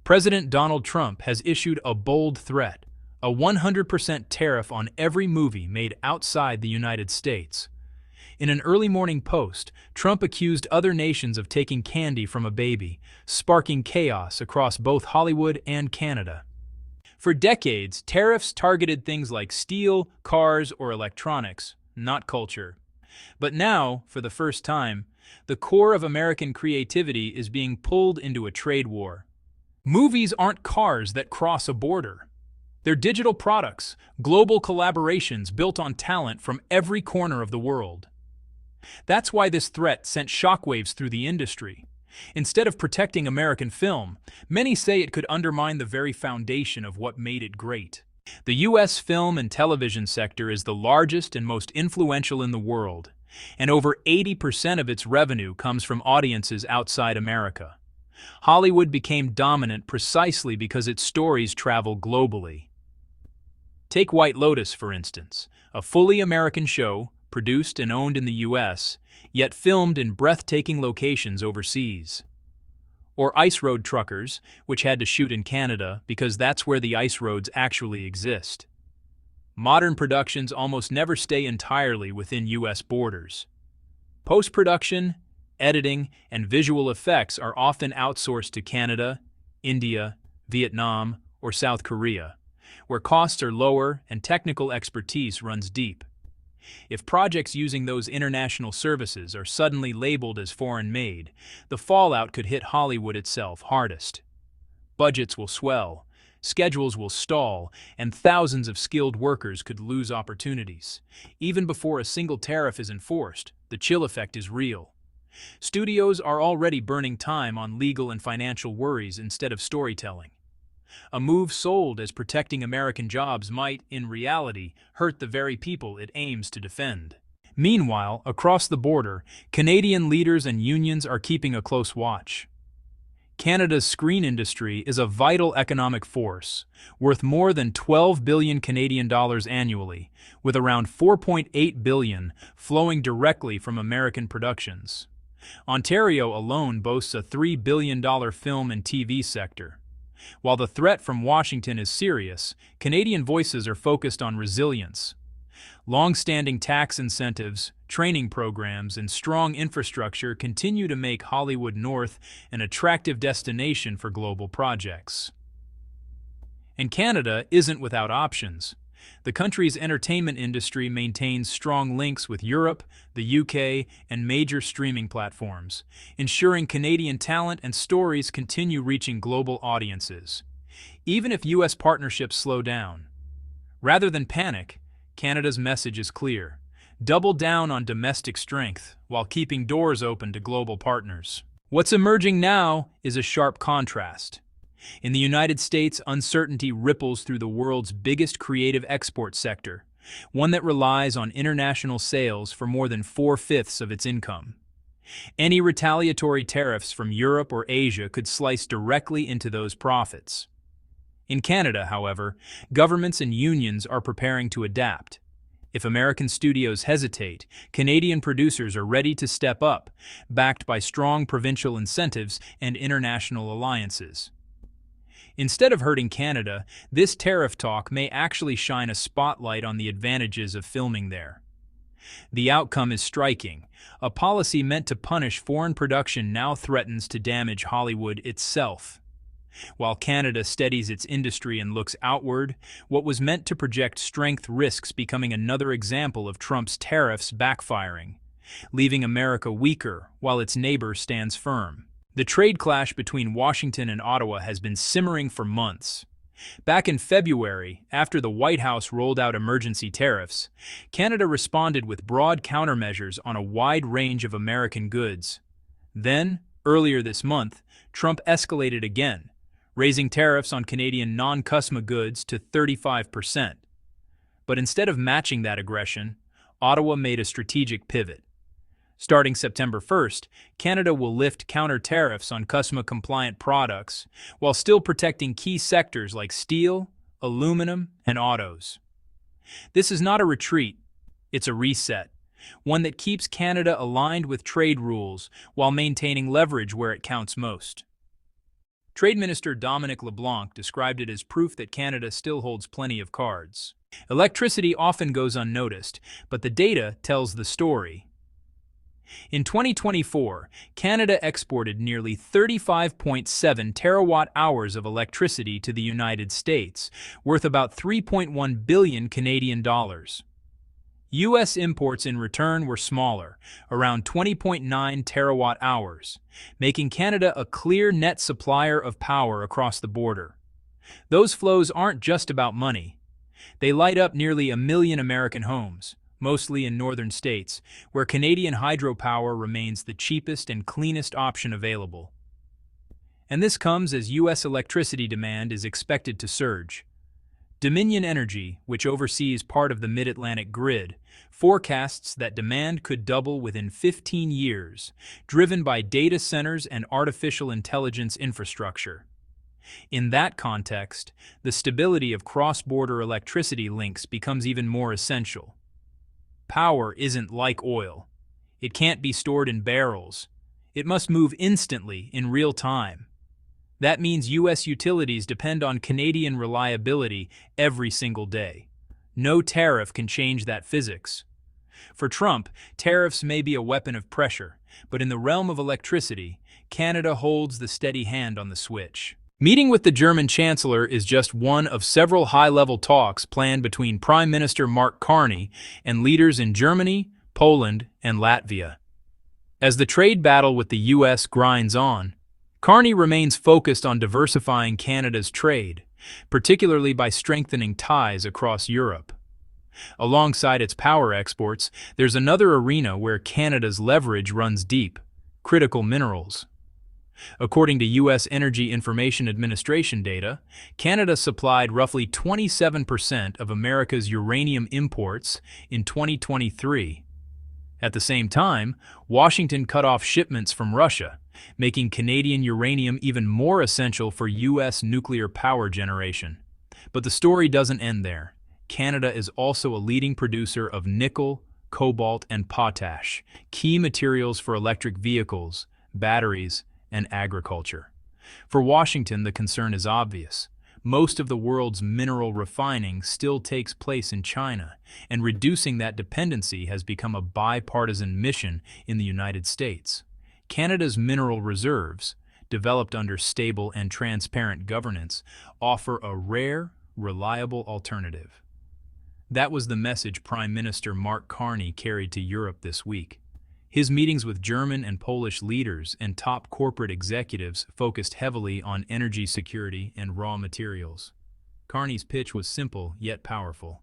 President Donald Trump has issued a bold threat, a 100% tariff on every movie made outside the United States. In an early morning post, Trump accused other nations of taking candy from a baby, sparking chaos across both Hollywood and Canada. For decades, tariffs targeted things like steel, cars, or electronics, not culture. But now, for the first time, the core of American creativity is being pulled into a trade war. Movies aren't cars that cross a border. They're digital products, global collaborations built on talent from every corner of the world. That's why this threat sent shockwaves through the industry. Instead of protecting American film, many say it could undermine the very foundation of what made it great. The U.S. film and television sector is the largest and most influential in the world, and over 80% of its revenue comes from audiences outside America. Hollywood became dominant precisely because its stories travel globally. Take White Lotus, for instance, a fully American show, produced and owned in the U.S., yet filmed in breathtaking locations overseas. Or Ice Road Truckers, which had to shoot in Canada because that's where the ice roads actually exist. Modern productions almost never stay entirely within U.S. borders. Post-production, editing, and visual effects are often outsourced to Canada, India, Vietnam, or South Korea, where costs are lower and technical expertise runs deep. If projects using those international services are suddenly labeled as foreign-made, the fallout could hit Hollywood itself hardest. Budgets will swell, schedules will stall, and thousands of skilled workers could lose opportunities. Even before a single tariff is enforced, the chill effect is real. Studios are already burning time on legal and financial worries instead of storytelling. A move sold as protecting American jobs might, in reality, hurt the very people it aims to defend. Meanwhile, across the border, Canadian leaders and unions are keeping a close watch. Canada's screen industry is a vital economic force, worth more than 12 billion Canadian dollars annually, with around 4.8 billion flowing directly from American productions. Ontario alone boasts a $3 billion film and TV sector. While the threat from Washington is serious, Canadian voices are focused on resilience. Long-standing tax incentives, training programs, and strong infrastructure continue to make Hollywood North an attractive destination for global projects. And Canada isn't without options. The country's entertainment industry maintains strong links with Europe, the UK, and major streaming platforms, ensuring Canadian talent and stories continue reaching global audiences, even if U.S. partnerships slow down. Rather than panic, Canada's message is clear: double down on domestic strength while keeping doors open to global partners. What's emerging now is a sharp contrast. In the United States, uncertainty ripples through the world's biggest creative export sector, one that relies on international sales for more than 4/5 of its income. Any retaliatory tariffs from Europe or Asia could slice directly into those profits. In Canada, however, governments and unions are preparing to adapt. If American studios hesitate, Canadian producers are ready to step up, backed by strong provincial incentives and international alliances. Instead of hurting Canada, this tariff talk may actually shine a spotlight on the advantages of filming there. The outcome is striking. A policy meant to punish foreign production now threatens to damage Hollywood itself. While Canada steadies its industry and looks outward, what was meant to project strength risks becoming another example of Trump's tariffs backfiring, leaving America weaker while its neighbor stands firm. The trade clash between Washington and Ottawa has been simmering for months. Back in February, after the White House rolled out emergency tariffs, Canada responded with broad countermeasures on a wide range of American goods. Then, earlier this month, Trump escalated again, raising tariffs on Canadian non-CUSMA goods to 35%. But instead of matching that aggression, Ottawa made a strategic pivot. Starting September 1st, Canada will lift counter-tariffs on CUSMA-compliant products while still protecting key sectors like steel, aluminum, and autos. This is not a retreat, it's a reset, one that keeps Canada aligned with trade rules while maintaining leverage where it counts most. Trade Minister Dominic LeBlanc described it as proof that Canada still holds plenty of cards. Electricity often goes unnoticed, but the data tells the story. In 2024, Canada exported nearly 35.7 terawatt-hours of electricity to the United States, worth about 3.1 billion Canadian dollars. U.S. imports in return were smaller, around 20.9 terawatt-hours, making Canada a clear net supplier of power across the border. Those flows aren't just about money. They light up nearly 1 million American homes, mostly in northern states, where Canadian hydropower remains the cheapest and cleanest option available. And this comes as U.S. electricity demand is expected to surge. Dominion Energy, which oversees part of the Mid-Atlantic grid, forecasts that demand could double within 15 years, driven by data centers and artificial intelligence infrastructure. In that context, the stability of cross-border electricity links becomes even more essential. Power isn't like oil. It can't be stored in barrels. It must move instantly, in real time. That means U.S. utilities depend on Canadian reliability every single day. No tariff can change that physics. For Trump, tariffs may be a weapon of pressure, but in the realm of electricity, Canada holds the steady hand on the switch. Meeting with the German Chancellor is just one of several high-level talks planned between Prime Minister Mark Carney and leaders in Germany, Poland, and Latvia. As the trade battle with the U.S. grinds on, Carney remains focused on diversifying Canada's trade, particularly by strengthening ties across Europe. Alongside its power exports, there's another arena where Canada's leverage runs deep: critical minerals. According to U.S. Energy Information Administration data, Canada supplied roughly 27% of America's uranium imports in 2023. At the same time, Washington cut off shipments from Russia, making Canadian uranium even more essential for U.S. nuclear power generation. But the story doesn't end there. Canada is also a leading producer of nickel, cobalt, and potash, key materials for electric vehicles, batteries, and agriculture. For Washington, the concern is obvious. Most of the world's mineral refining still takes place in China, and reducing that dependency has become a bipartisan mission in the United States. Canada's mineral reserves, developed under stable and transparent governance, offer a rare, reliable alternative. That was the message Prime Minister Mark Carney carried to Europe this week. His meetings with German and Polish leaders and top corporate executives focused heavily on energy security and raw materials. Carney's pitch was simple yet powerful.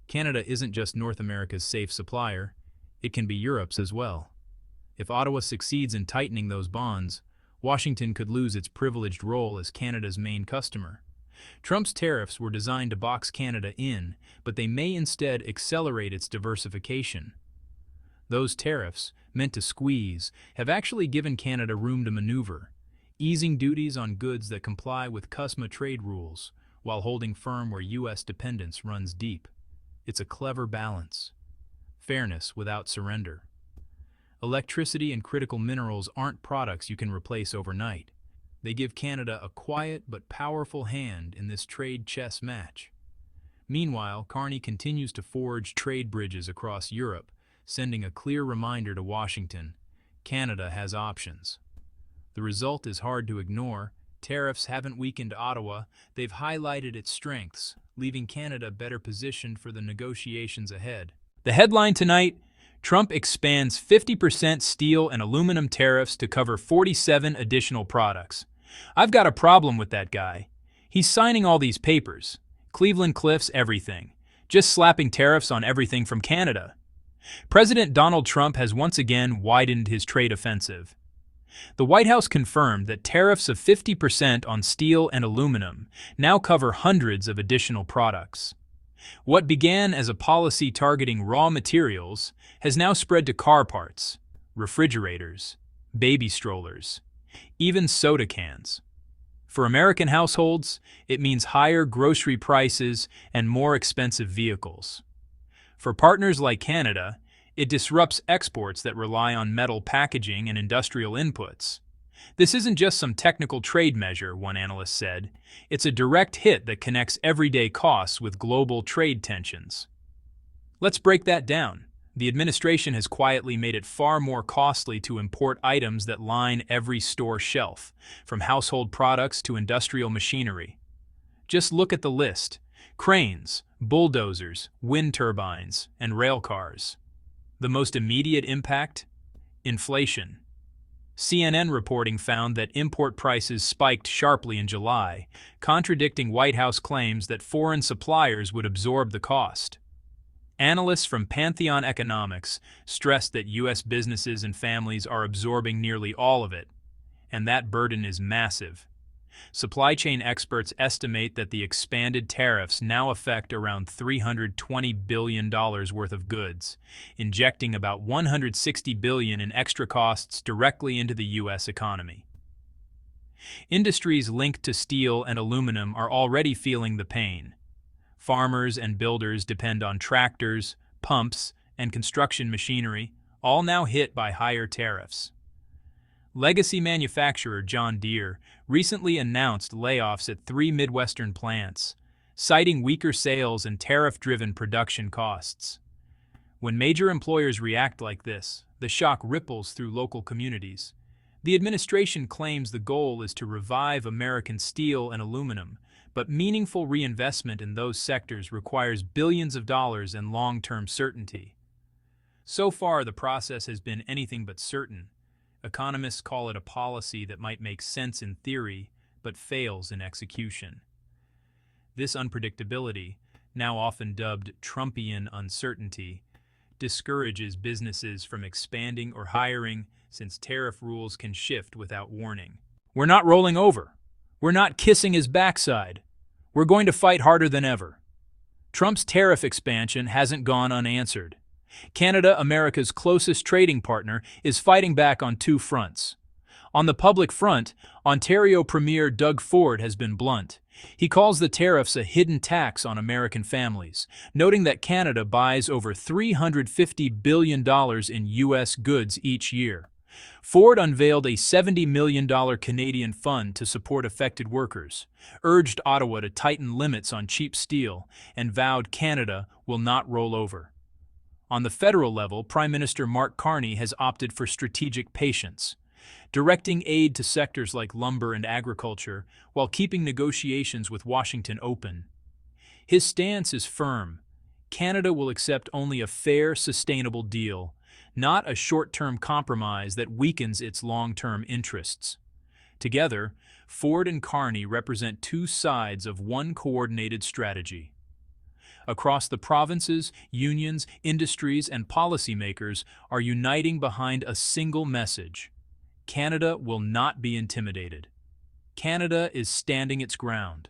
Canada isn't just North America's safe supplier, it can be Europe's as well. If Ottawa succeeds in tightening those bonds, Washington could lose its privileged role as Canada's main customer. Trump's tariffs were designed to box Canada in, but they may instead accelerate its diversification. Those tariffs, meant to squeeze, have actually given Canada room to maneuver, easing duties on goods that comply with CUSMA trade rules, while holding firm where U.S. dependence runs deep. It's a clever balance. Fairness without surrender. Electricity and critical minerals aren't products you can replace overnight. They give Canada a quiet but powerful hand in this trade chess match. Meanwhile, Carney continues to forge trade bridges across Europe, sending a clear reminder to Washington: Canada has options. The result is hard to ignore. Tariffs haven't weakened Ottawa, they've highlighted its strengths, leaving Canada better positioned for the negotiations ahead. The headline tonight: Trump expands 50% steel and aluminum tariffs to cover 47 additional products. I've got a problem with that guy. He's signing all these papers. Cleveland Cliffs everything. Just slapping tariffs on everything from Canada. President Donald Trump has once again widened his trade offensive. The White House confirmed that tariffs of 50% on steel and aluminum now cover hundreds of additional products. What began as a policy targeting raw materials has now spread to car parts, refrigerators, baby strollers, even soda cans. For American households, it means higher grocery prices and more expensive vehicles. For partners like Canada, it disrupts exports that rely on metal packaging and industrial inputs. This isn't just some technical trade measure, one analyst said. It's a direct hit that connects everyday costs with global trade tensions. Let's break that down. The administration has quietly made it far more costly to import items that line every store shelf, from household products to industrial machinery. Just look at the list: cranes, bulldozers, wind turbines, and rail cars. The most immediate impact? Inflation. CNN reporting found that import prices spiked sharply in July, contradicting White House claims that foreign suppliers would absorb the cost. Analysts from Pantheon Economics stressed that U.S. businesses and families are absorbing nearly all of it, and that burden is massive. Supply chain experts estimate that the expanded tariffs now affect around $320 billion worth of goods, injecting about $160 billion in extra costs directly into the U.S. economy. Industries linked to steel and aluminum are already feeling the pain. Farmers and builders depend on tractors, pumps, and construction machinery, all now hit by higher tariffs. Legacy manufacturer John Deere recently announced layoffs at 3 Midwestern plants, citing weaker sales and tariff-driven production costs. When major employers react like this, the shock ripples through local communities. The administration claims the goal is to revive American steel and aluminum, but meaningful reinvestment in those sectors requires billions of dollars and long-term certainty. So far, the process has been anything but certain. Economists call it a policy that might make sense in theory, but fails in execution. This unpredictability, now often dubbed Trumpian uncertainty, discourages businesses from expanding or hiring since tariff rules can shift without warning. We're not rolling over. We're not kissing his backside. We're going to fight harder than ever. Trump's tariff expansion hasn't gone unanswered. Canada, America's closest trading partner, is fighting back on two fronts. On the public front, Ontario Premier Doug Ford has been blunt. He calls the tariffs a hidden tax on American families, noting that Canada buys over $350 billion in U.S. goods each year. Ford unveiled a $70 million Canadian fund to support affected workers, urged Ottawa to tighten limits on cheap steel, and vowed Canada will not roll over. On the federal level, Prime Minister Mark Carney has opted for strategic patience, directing aid to sectors like lumber and agriculture while keeping negotiations with Washington open. His stance is firm. Canada will accept only a fair, sustainable deal, not a short-term compromise that weakens its long-term interests. Together, Ford and Carney represent two sides of one coordinated strategy. Across the provinces, unions, industries, and policymakers are uniting behind a single message: Canada will not be intimidated. Canada is standing its ground,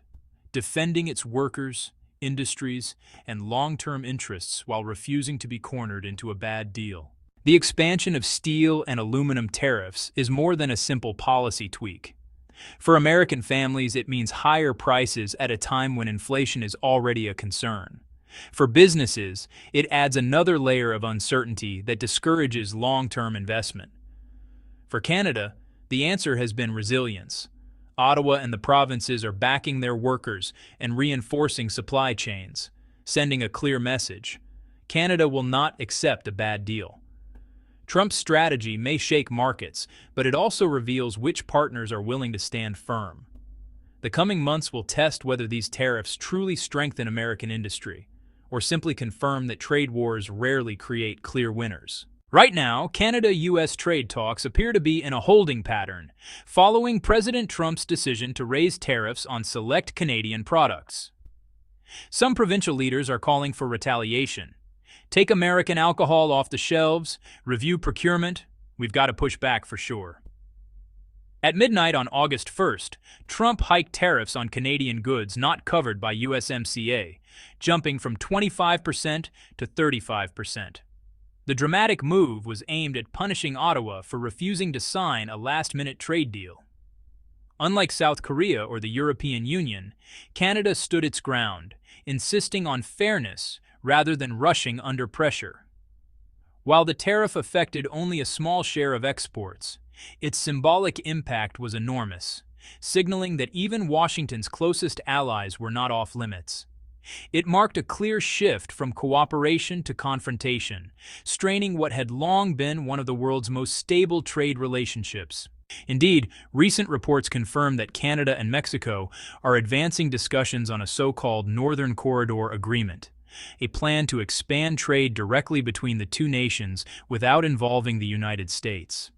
defending its workers, industries, and long-term interests while refusing to be cornered into a bad deal. The expansion of steel and aluminum tariffs is more than a simple policy tweak. For American families, it means higher prices at a time when inflation is already a concern. For businesses, it adds another layer of uncertainty that discourages long-term investment. For Canada, the answer has been resilience. Ottawa and the provinces are backing their workers and reinforcing supply chains, sending a clear message: Canada will not accept a bad deal. Trump's strategy may shake markets, but it also reveals which partners are willing to stand firm. The coming months will test whether these tariffs truly strengthen American industry, or simply confirm that trade wars rarely create clear winners. Right now, Canada-US trade talks appear to be in a holding pattern, following President Trump's decision to raise tariffs on select Canadian products. Some provincial leaders are calling for retaliation. Take American alcohol off the shelves, review procurement. We've got to push back for sure. At midnight on August 1st, Trump hiked tariffs on Canadian goods not covered by USMCA, jumping from 25% to 35%. The dramatic move was aimed at punishing Ottawa for refusing to sign a last-minute trade deal. Unlike South Korea or the European Union, Canada stood its ground, insisting on fairness rather than rushing under pressure. While the tariff affected only a small share of exports, Its symbolic impact was enormous, signaling that even Washington's closest allies were not off limits. It marked a clear shift from cooperation to confrontation, straining what had long been one of the world's most stable trade relationships. Indeed, recent reports confirm that Canada and Mexico are advancing discussions on a so-called Northern Corridor Agreement, a plan to expand trade directly between the two nations without involving the United States.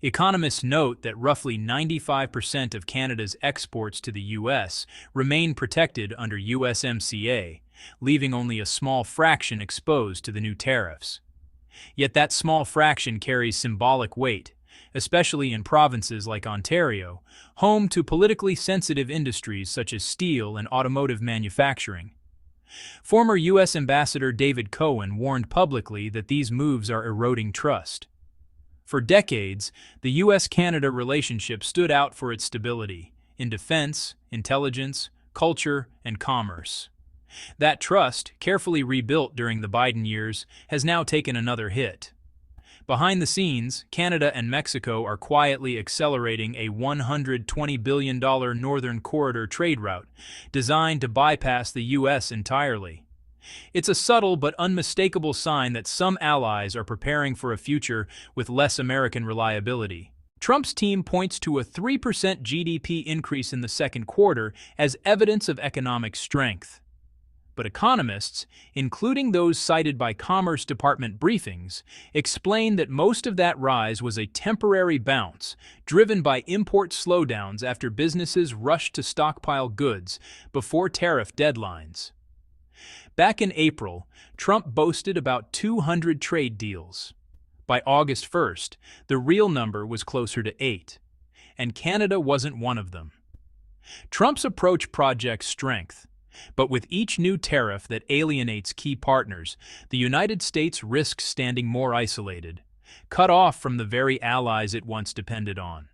Economists note that roughly 95% of Canada's exports to the U.S. remain protected under USMCA, leaving only a small fraction exposed to the new tariffs. Yet that small fraction carries symbolic weight, especially in provinces like Ontario, home to politically sensitive industries such as steel and automotive manufacturing. Former U.S. Ambassador David Cohen warned publicly that these moves are eroding trust. For decades, the U.S.-Canada relationship stood out for its stability in defense, intelligence, culture, and commerce. That trust, carefully rebuilt during the Biden years, has now taken another hit. Behind the scenes, Canada and Mexico are quietly accelerating a $120 billion Northern Corridor trade route designed to bypass the U.S. entirely. It's a subtle but unmistakable sign that some allies are preparing for a future with less American reliability. Trump's team points to a 3% GDP increase in the second quarter as evidence of economic strength. But economists, including those cited by Commerce Department briefings, explain that most of that rise was a temporary bounce driven by import slowdowns after businesses rushed to stockpile goods before tariff deadlines. Back in April, Trump boasted about 200 trade deals. By August 1st, the real number was closer to 8, and Canada wasn't one of them. Trump's approach projects strength, but with each new tariff that alienates key partners, the United States risks standing more isolated, cut off from the very allies it once depended on.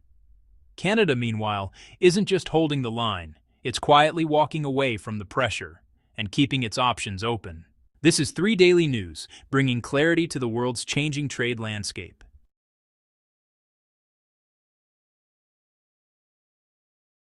Canada, meanwhile, isn't just holding the line, it's quietly walking away from the pressure and keeping its options open. This is 3 Daily News, bringing clarity to the world's changing trade landscape.